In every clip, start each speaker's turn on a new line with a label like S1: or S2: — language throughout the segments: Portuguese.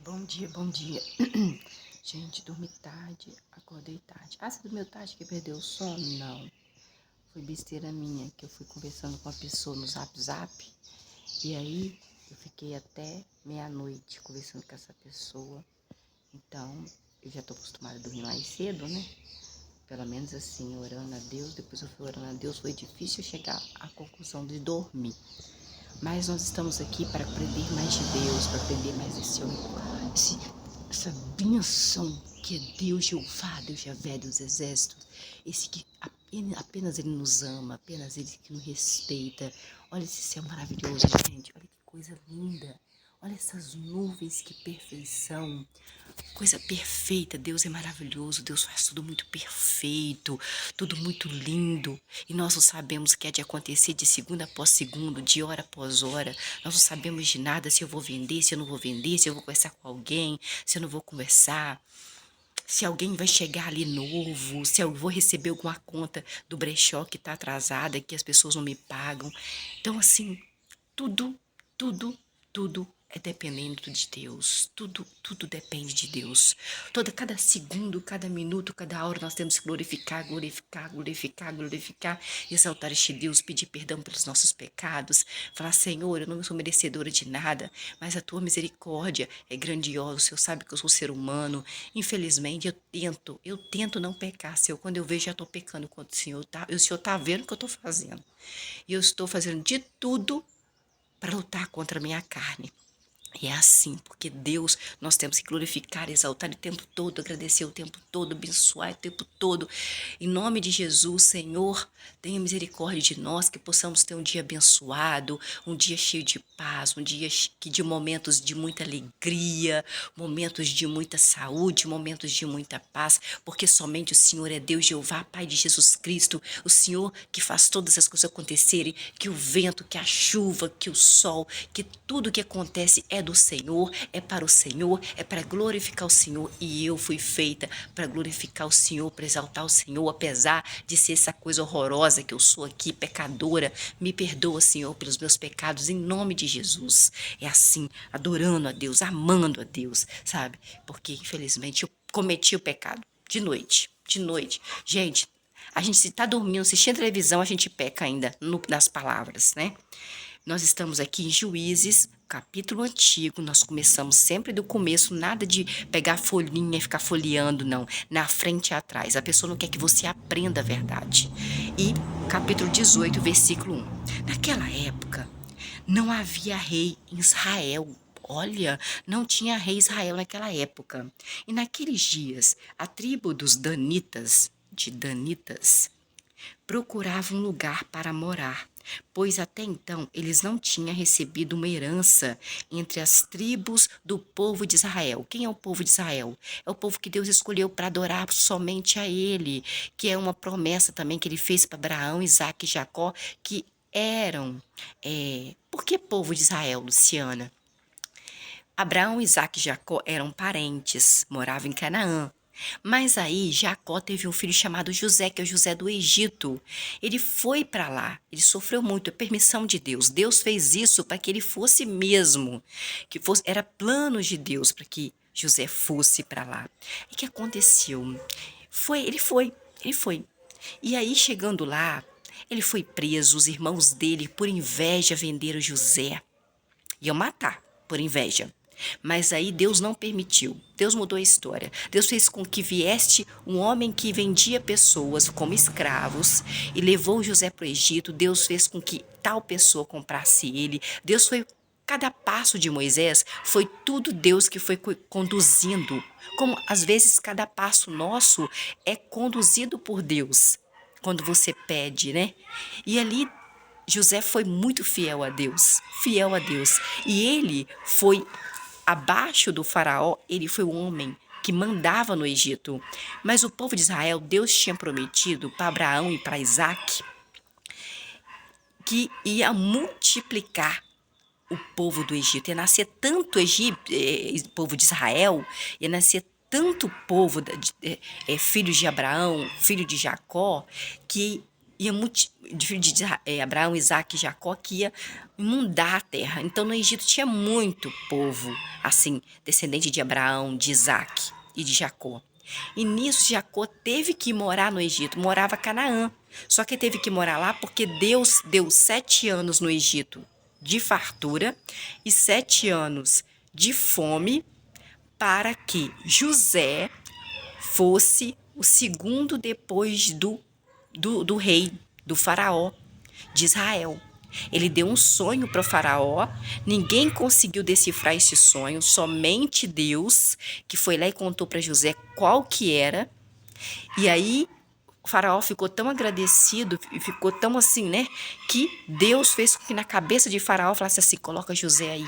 S1: bom dia, bom dia. Gente, dormi tarde, acordei tarde. Ah, você dormiu tarde que perdeu o sono? Não. Foi besteira minha, que eu fui conversando com uma pessoa no Zap. E aí, eu fiquei até meia-noite conversando com essa pessoa. Então, eu já tô acostumada a dormir mais cedo, né? Pelo menos assim, orando a Deus. Depois eu fui orando a Deus. Foi difícil chegar à conclusão de dormir. Mas nós estamos aqui para aprender mais de Deus, para aprender mais essa bênção que é Deus Jeová, Deus Javé dos exércitos, esse que apenas Ele nos ama, apenas Ele que nos respeita. Olha esse céu maravilhoso, gente, olha que coisa linda, olha essas nuvens, que perfeição. Coisa perfeita, Deus é maravilhoso, Deus faz tudo muito perfeito, tudo muito lindo. E nós não sabemos o que é de acontecer de segundo após segundo, de hora após hora. Nós não sabemos de nada, se eu vou vender, se eu não vou vender, se eu vou conversar com alguém, se eu não vou conversar. Se alguém vai chegar ali novo, se eu vou receber alguma conta do brechó que está atrasada, que as pessoas não me pagam. Então, assim, tudo, tudo é dependendo de Deus. Tudo depende de Deus. Cada segundo, cada minuto, cada hora nós temos que glorificar, exaltar este Deus, pedir perdão pelos nossos pecados, falar: Senhor, eu não sou merecedora de nada, mas a tua misericórdia é grandiosa. O Senhor sabe que eu sou ser humano. Infelizmente, eu tento não pecar, Senhor. Quando eu vejo, já estou pecando contra o Senhor, tá? E o Senhor está vendo o que eu estou fazendo. E eu estou fazendo de tudo para lutar contra a minha carne. E é assim, porque Deus, nós temos que glorificar, exaltar o tempo todo, agradecer o tempo todo, abençoar o tempo todo. Em nome de Jesus, Senhor, tenha misericórdia de nós, que possamos ter um dia abençoado, um dia cheio de paz, um dia de momentos de muita alegria, momentos de muita saúde, momentos de muita paz, porque somente o Senhor é Deus, Jeová, Pai de Jesus Cristo, o Senhor que faz todas as coisas acontecerem, que o vento, que a chuva, que o sol, que tudo que acontece é do Senhor, é para o Senhor, é para glorificar o Senhor, e eu fui feita para glorificar o Senhor, para exaltar o Senhor, apesar de ser essa coisa horrorosa que eu sou aqui, pecadora. Me perdoa, Senhor, pelos meus pecados, em nome de Jesus. É assim, adorando a Deus, amando a Deus, sabe? Porque, infelizmente, eu cometi o pecado de noite. Gente, a gente, se tá dormindo, assistindo televisão, a gente peca ainda nas palavras, né? Nós estamos aqui em Juízes, capítulo antigo. Nós começamos sempre do começo, nada de pegar folhinha e ficar folheando, não. Na frente e atrás. A pessoa não quer que você aprenda a verdade. E capítulo 18, versículo 1. Naquela época, não havia rei em Israel. Olha, não tinha rei Israel naquela época. E naqueles dias, a tribo dos Danitas, procurava um lugar para morar, pois até então eles não tinham recebido uma herança entre as tribos do povo de Israel. Quem é o povo de Israel? É o povo que Deus escolheu para adorar somente a Ele, que é uma promessa também que Ele fez para Abraão, Isaque e Jacó, que eram... Por que povo de Israel, Luciana? Abraão, Isaque e Jacó eram parentes, moravam em Canaã. Mas aí Jacó teve um filho chamado José, que é o José do Egito. Ele foi para lá, ele sofreu muito, é permissão de Deus. Deus fez isso para que ele fosse mesmo, era plano de Deus para que José fosse para lá. E o que aconteceu? Ele foi. E aí, chegando lá, ele foi preso, os irmãos dele, por inveja, venderam José. Iam matar, por inveja. Mas aí Deus não permitiu. Deus mudou a história. Deus fez com que viesse um homem que vendia pessoas como escravos e levou José para o Egito. Deus fez com que tal pessoa comprasse ele. Deus foi... Cada passo de Moisés foi tudo Deus que foi conduzindo. Como às vezes cada passo nosso é conduzido por Deus. Quando você pede, né? E ali José foi muito fiel a Deus, fiel a Deus. E ele foi abaixo do faraó, ele foi o homem que mandava no Egito. Mas o povo de Israel, Deus tinha prometido para Abraão e para Isaque que ia multiplicar o povo do Egito. Ia nascer tanto povo de Israel, ia nascer tanto povo, filho de Abraão, filho de Jacó, que Abraão, Isaac e Jacó, que ia inundar a terra. Então no Egito tinha muito povo, assim, descendente de Abraão, de Isaac e de Jacó. E nisso Jacó teve que morar no Egito, morava Canaã. Só que teve que morar lá porque Deus deu 7 anos no Egito de fartura e 7 anos de fome para que José fosse o segundo depois do rei, do faraó de Israel. Ele deu um sonho para o faraó, ninguém conseguiu decifrar esse sonho, somente Deus, que foi lá e contou para José qual que era. E aí o faraó ficou tão agradecido e ficou tão assim, né, que Deus fez com que na cabeça de faraó falasse assim: coloca José aí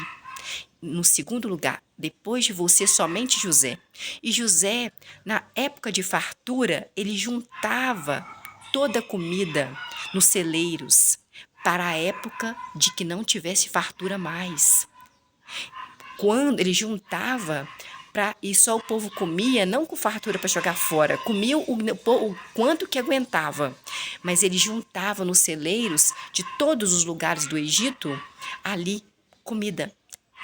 S1: no segundo lugar, depois de você, somente José. E José, na época de fartura, ele juntava toda a comida nos celeiros para a época de que não tivesse fartura mais. Quando ele juntava e só o povo comia, não com fartura para jogar fora, comia o quanto que aguentava, mas ele juntava nos celeiros de todos os lugares do Egito ali comida,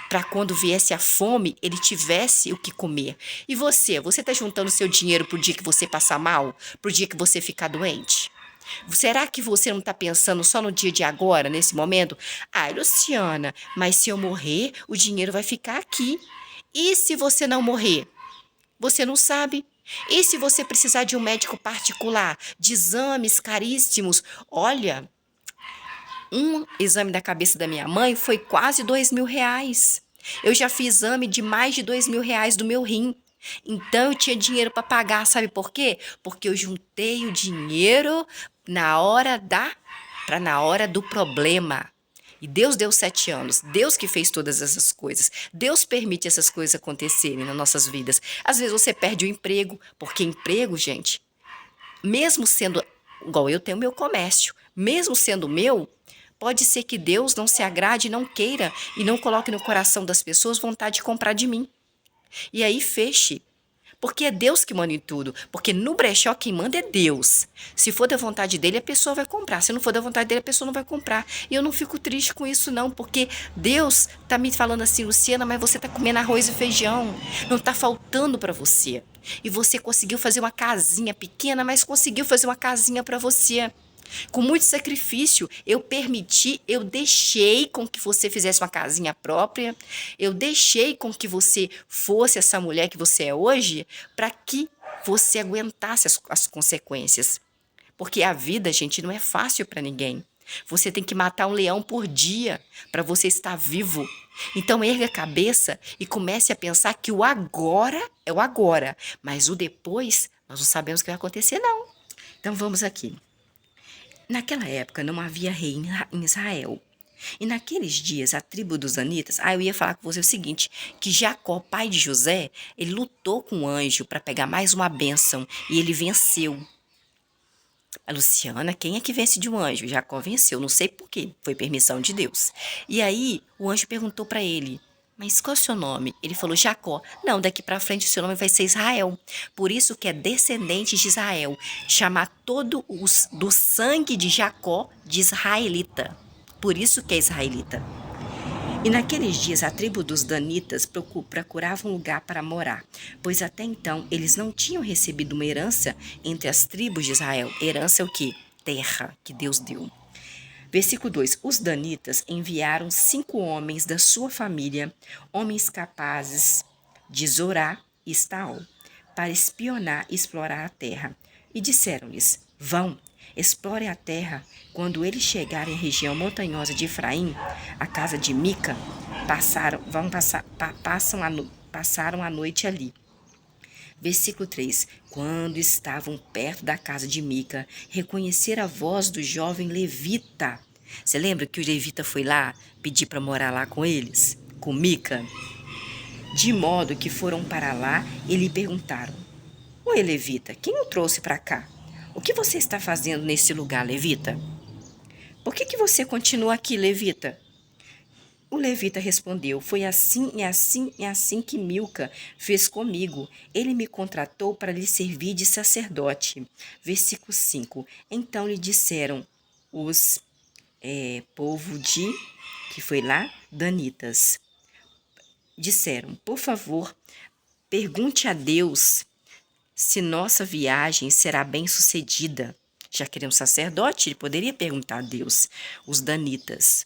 S1: para quando viesse a fome, ele tivesse o que comer. E você está juntando seu dinheiro pro dia que você passar mal? Pro dia que você ficar doente? Será que você não está pensando só no dia de agora, nesse momento? Ai, Luciana, mas se eu morrer, o dinheiro vai ficar aqui. E se você não morrer? Você não sabe. E se você precisar de um médico particular, de exames caríssimos? Olha, um exame da cabeça da minha mãe foi quase R$ 2.000. Eu já fiz exame de mais de R$ 2.000 do meu rim. Então eu tinha dinheiro para pagar, sabe por quê? Porque eu juntei o dinheiro na hora do problema. E Deus deu 7 anos, Deus que fez todas essas coisas. Deus permite essas coisas acontecerem nas nossas vidas. Às vezes você perde o emprego, porque emprego, gente, mesmo sendo, igual eu tenho meu comércio, mesmo sendo meu, pode ser que Deus não se agrade, não queira e não coloque no coração das pessoas vontade de comprar de mim. E aí feche. Porque é Deus que manda em tudo. Porque no brechó quem manda é Deus. Se for da vontade dele, a pessoa vai comprar. Se não for da vontade dele, a pessoa não vai comprar. E eu não fico triste com isso não, porque Deus tá me falando assim: Luciana, mas você tá comendo arroz e feijão. Não tá faltando para você. E você conseguiu fazer uma casinha pequena, mas conseguiu fazer uma casinha para você. Com muito sacrifício, eu deixei com que você fizesse uma casinha própria, eu deixei com que você fosse essa mulher que você é hoje, para que você aguentasse as consequências. Porque a vida, gente, não é fácil para ninguém. Você tem que matar um leão por dia para você estar vivo. Então erga a cabeça e comece a pensar que o agora é o agora, mas o depois nós não sabemos o que vai acontecer, não. Então vamos aqui. Naquela época não havia rei em Israel. E naqueles dias a tribo dos Anitas, eu ia falar com você o seguinte, que Jacó, pai de José, ele lutou com o anjo para pegar mais uma bênção e ele venceu. A Luciana, quem é que vence de um anjo? Jacó venceu, não sei por quê, foi permissão de Deus. E aí o anjo perguntou para ele: mas qual é o seu nome? Ele falou: Jacó. Não, daqui para frente o seu nome vai ser Israel. Por isso que é descendente de Israel. Chamar todo do sangue de Jacó de israelita. Por isso que é israelita. E naqueles dias a tribo dos Danitas procurava um lugar para morar, pois até então eles não tinham recebido uma herança entre as tribos de Israel. Herança é o quê? Terra que Deus deu. Versículo 2: os danitas enviaram 5 homens da sua família, homens capazes de Zorá e Estaol, para espionar e explorar a terra. E disseram-lhes: vão, explorem a terra. Quando eles chegarem à região montanhosa de Efraim, a casa de Mica, passaram a noite ali. Versículo 3: quando estavam perto da casa de Mica, reconheceram a voz do jovem levita. Você lembra que o levita foi lá pedir para morar lá com eles? Com Mica? De modo que foram para lá e lhe perguntaram: oi, levita, quem o trouxe para cá? O que você está fazendo nesse lugar, levita? Por que você continua aqui, levita? O levita respondeu: foi assim e assim e assim que Milca fez comigo. Ele me contratou para lhe servir de sacerdote. Versículo 5. Então lhe disseram os povo de, que foi lá, Danitas. Disseram: por favor, pergunte a Deus se nossa viagem será bem sucedida. Já que ele é um sacerdote, ele poderia perguntar a Deus, os Danitas.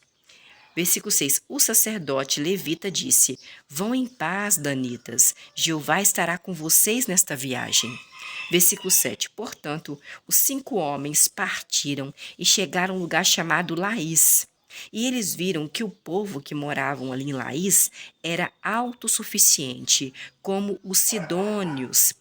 S1: Versículo 6. O sacerdote levita disse: vão em paz, Danitas, Jeová estará com vocês nesta viagem. Versículo 7. Portanto, os 5 homens partiram e chegaram a um lugar chamado Laís. E eles viram que o povo que moravam ali em Laís era autossuficiente, como os sidônios.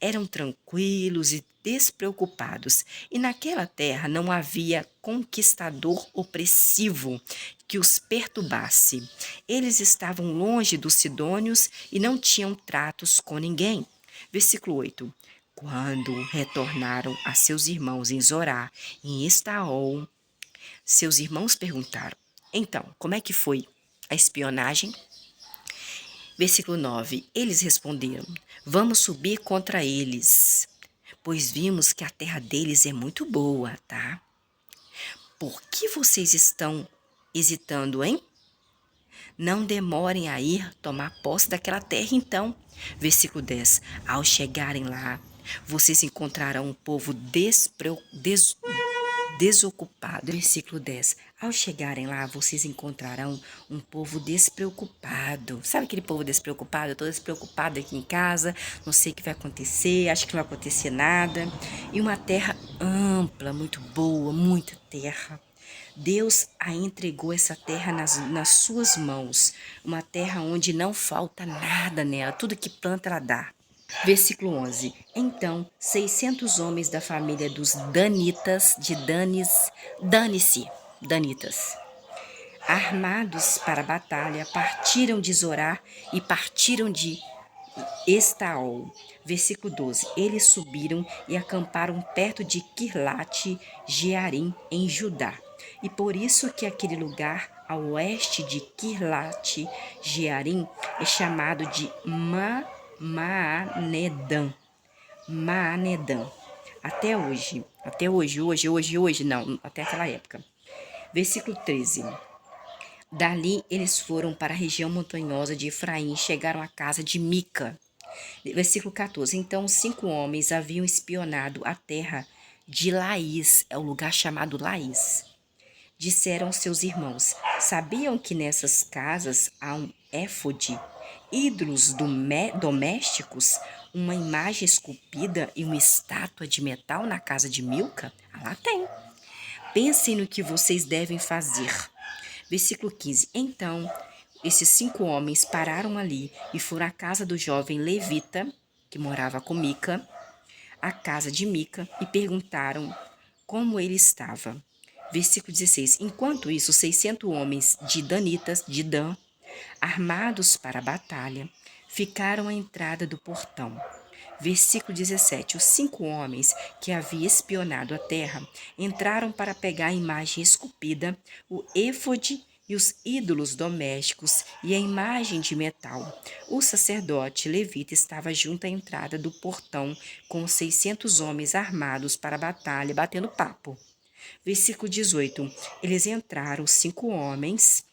S1: Eram tranquilos e despreocupados, e naquela terra não havia conquistador opressivo que os perturbasse. Eles estavam longe dos sidônios e não tinham tratos com ninguém. Versículo 8. Quando retornaram a seus irmãos em Zorá, em Estaol, seus irmãos perguntaram: então, como é que foi a espionagem? Versículo 9. Eles responderam: vamos subir contra eles, pois vimos que a terra deles é muito boa, tá? Por que vocês estão hesitando, hein? Não demorem a ir tomar posse daquela terra, então. Versículo 10. Ao chegarem lá, vocês encontrarão um povo desocupado. Versículo 10. Ao chegarem lá, vocês encontrarão um povo despreocupado. Sabe aquele povo despreocupado? Eu estou despreocupada aqui em casa, não sei o que vai acontecer, acho que não vai acontecer nada. E uma terra ampla, muito boa, muita terra. Deus a entregou essa terra nas suas mãos, uma terra onde não falta nada nela, tudo que planta ela dá. Versículo 11. Então, 600 homens da família dos Danitas, de Danitas, armados para a batalha, partiram de Zorá e partiram de Estaol. Versículo 12. Eles subiram e acamparam perto de Quirlate Jearim, em Judá. E por isso que aquele lugar a oeste de Quirlate Jearim é chamado de Maanedã. Até hoje, não, até aquela época. Versículo 13. Dali eles foram para a região montanhosa de Efraim e chegaram à casa de Mica. Versículo 14. Então os 5 homens haviam espionado a terra de Laís, é o lugar chamado Laís. Disseram seus irmãos: sabiam que nessas casas há um éfode, ídolos domésticos, uma imagem esculpida e uma estátua de metal na casa de Milca? Ah, lá tem. Pensem no que vocês devem fazer. Versículo 15. Então, esses 5 homens pararam ali e foram à casa do jovem levita, que morava com Mica, à casa de Mica, e perguntaram como ele estava. Versículo 16. Enquanto isso, 600 homens de Danitas, de Dan, armados para a batalha, ficaram à entrada do portão. Versículo 17. Os 5 homens que haviam espionado a terra entraram para pegar a imagem esculpida, o éfode e os ídolos domésticos e a imagem de metal. O sacerdote levita estava junto à entrada do portão com os 600 homens armados para a batalha, batendo papo. Versículo 18. Eles entraram, 5 homens,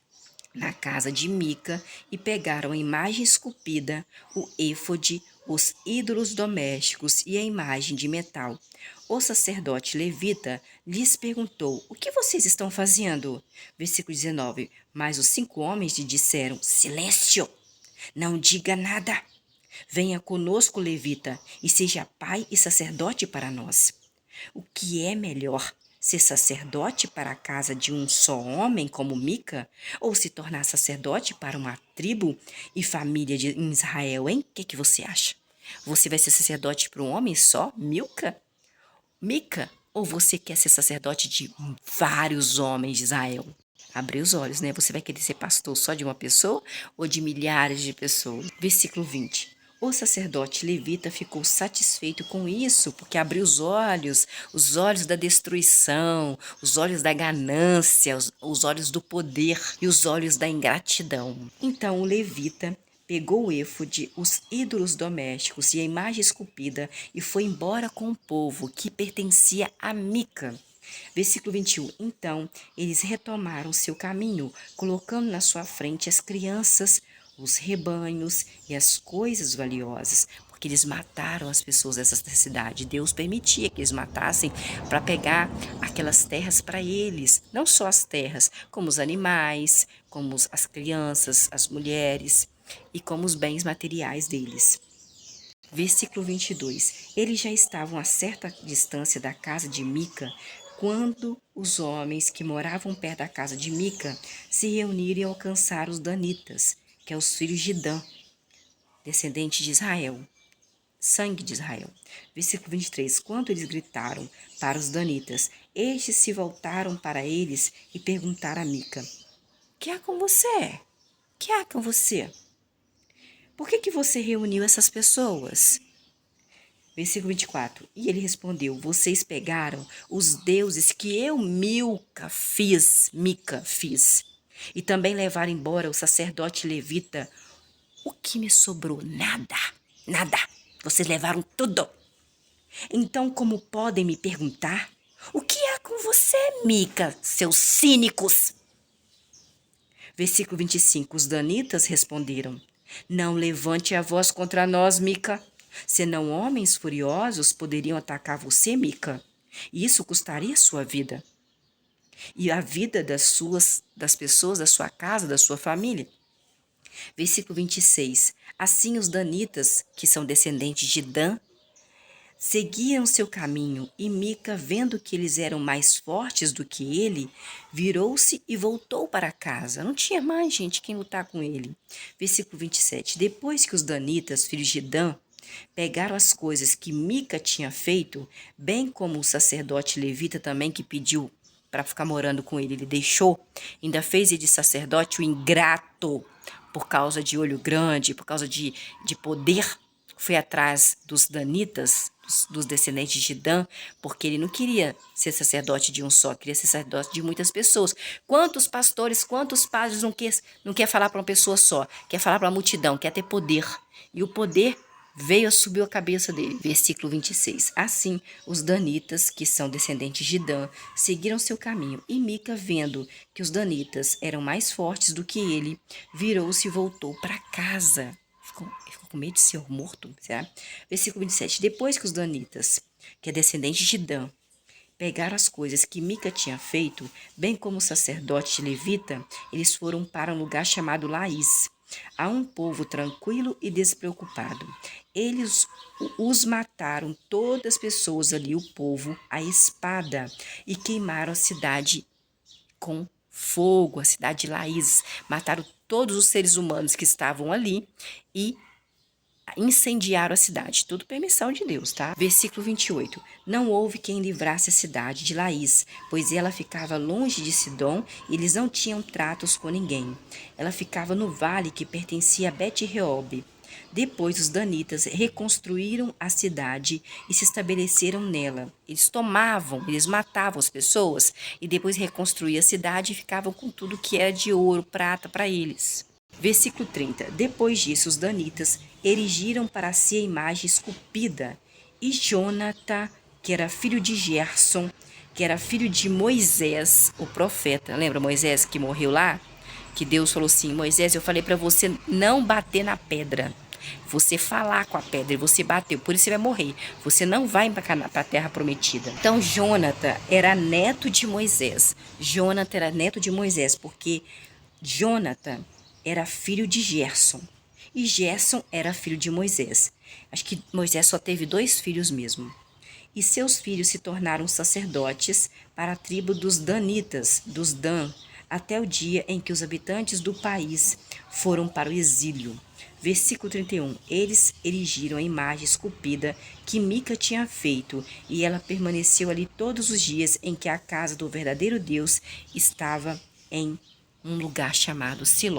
S1: na casa de Mica e pegaram a imagem esculpida, o éfode, os ídolos domésticos e a imagem de metal. O sacerdote levita lhes perguntou: o que vocês estão fazendo? Versículo 19. Mas os 5 homens lhe disseram: silêncio, não diga nada. Venha conosco, levita, e seja pai e sacerdote para nós. O que é melhor? Ser sacerdote para a casa de um só homem como Mica, ou se tornar sacerdote para uma tribo e família em Israel, hein? O que você acha? Você vai ser sacerdote para um homem só, Mica? Ou você quer ser sacerdote de vários homens de Israel? Abre os olhos, né? Você vai querer ser pastor só de uma pessoa ou de milhares de pessoas? Versículo 20. O sacerdote levita ficou satisfeito com isso, porque abriu os olhos da destruição, os olhos da ganância, os olhos do poder e os olhos da ingratidão. Então o levita pegou o éfode, os ídolos domésticos e a imagem esculpida e foi embora com o povo que pertencia a Mica. Versículo 21. Então eles retomaram seu caminho, colocando na sua frente as crianças, os rebanhos e as coisas valiosas, porque eles mataram as pessoas dessa cidade. Deus permitia que eles matassem para pegar aquelas terras para eles, não só as terras, como os animais, como as crianças, as mulheres e como os bens materiais deles. Versículo 22. Eles já estavam a certa distância da casa de Mica, quando os homens que moravam perto da casa de Mica se reuniram e alcançaram os danitas, que é os filhos de Dan, descendente de Israel, sangue de Israel. Versículo 23. Quando eles gritaram para os danitas, estes se voltaram para eles e perguntaram a Mica: que há com você? Que há com você? Por que você reuniu essas pessoas? Versículo 24. E ele respondeu: vocês pegaram os deuses que eu, Mica, fiz, e também levaram embora o sacerdote levita. O que me sobrou? Nada, nada. Vocês levaram tudo. Então, como podem me perguntar? O que há com você, Mica, seus cínicos? Versículo 25. Os danitas responderam: não levante a voz contra nós, Mica. Senão homens furiosos poderiam atacar você, Mica. E isso custaria sua vida. E a vida das pessoas da sua casa, da sua família. Versículo 26. Assim os danitas, que são descendentes de Dan, seguiam seu caminho, e Mica, vendo que eles eram mais fortes do que ele, virou-se e voltou para casa. Não tinha mais gente quem lutar com ele. Versículo 27. Depois que os danitas, filhos de Dan, pegaram as coisas que Mica tinha feito, bem como o sacerdote levita também que pediu para ficar morando com ele, ele deixou, ainda fez ele de sacerdote o ingrato, por causa de olho grande, por causa de poder, foi atrás dos danitas, dos descendentes de Dan, porque ele não queria ser sacerdote de um só, queria ser sacerdote de muitas pessoas. Quantos pastores, quantos padres não quer falar para uma pessoa só, quer falar para a multidão, quer ter poder. E o poder veio, subiu a cabeça dele. Versículo 26. Assim, os danitas, que são descendentes de Dan, seguiram seu caminho. E Mica, vendo que os danitas eram mais fortes do que ele, virou-se e voltou para casa. Ficou com medo de ser morto, será? Versículo 27. Depois que os danitas, que é descendente de Dan, pegaram as coisas que Mica tinha feito, bem como o sacerdote levita, eles foram para um lugar chamado Laís, a um povo tranquilo e despreocupado. Eles os mataram, todas as pessoas ali, o povo, a espada, e queimaram a cidade com fogo, a cidade de Laís. Mataram todos os seres humanos que estavam ali e incendiaram a cidade. Tudo permissão de Deus, tá? Versículo 28. Não houve quem livrasse a cidade de Laís, pois ela ficava longe de Sidom e eles não tinham tratos com ninguém. Ela ficava no vale que pertencia a Bet-Reob. Depois os danitas reconstruíram a cidade e se estabeleceram nela. Eles matavam as pessoas e depois reconstruíam a cidade e ficavam com tudo que era de ouro, prata para eles. Versículo 30. Depois disso, os danitas erigiram para si a imagem esculpida, e Jonatã, que era filho de Gerson, que era filho de Moisés, o profeta. Lembra Moisés que morreu lá? Que Deus falou assim: Moisés, eu falei para você não bater na pedra. Você falar com a pedra e você bateu, por isso você vai morrer. Você não vai para a terra prometida. Então, Jonatã era neto de Moisés. Jonatã era neto de Moisés, porque Jonatã era filho de Gerson. E Gerson era filho de Moisés. Acho que Moisés só teve 2 filhos mesmo. E seus filhos se tornaram sacerdotes para a tribo dos Danitas, dos Dan, até o dia em que os habitantes do país foram para o exílio. Versículo 31. Eles erigiram a imagem esculpida que Mica tinha feito, e ela permaneceu ali todos os dias em que a casa do verdadeiro Deus estava em um lugar chamado Siló.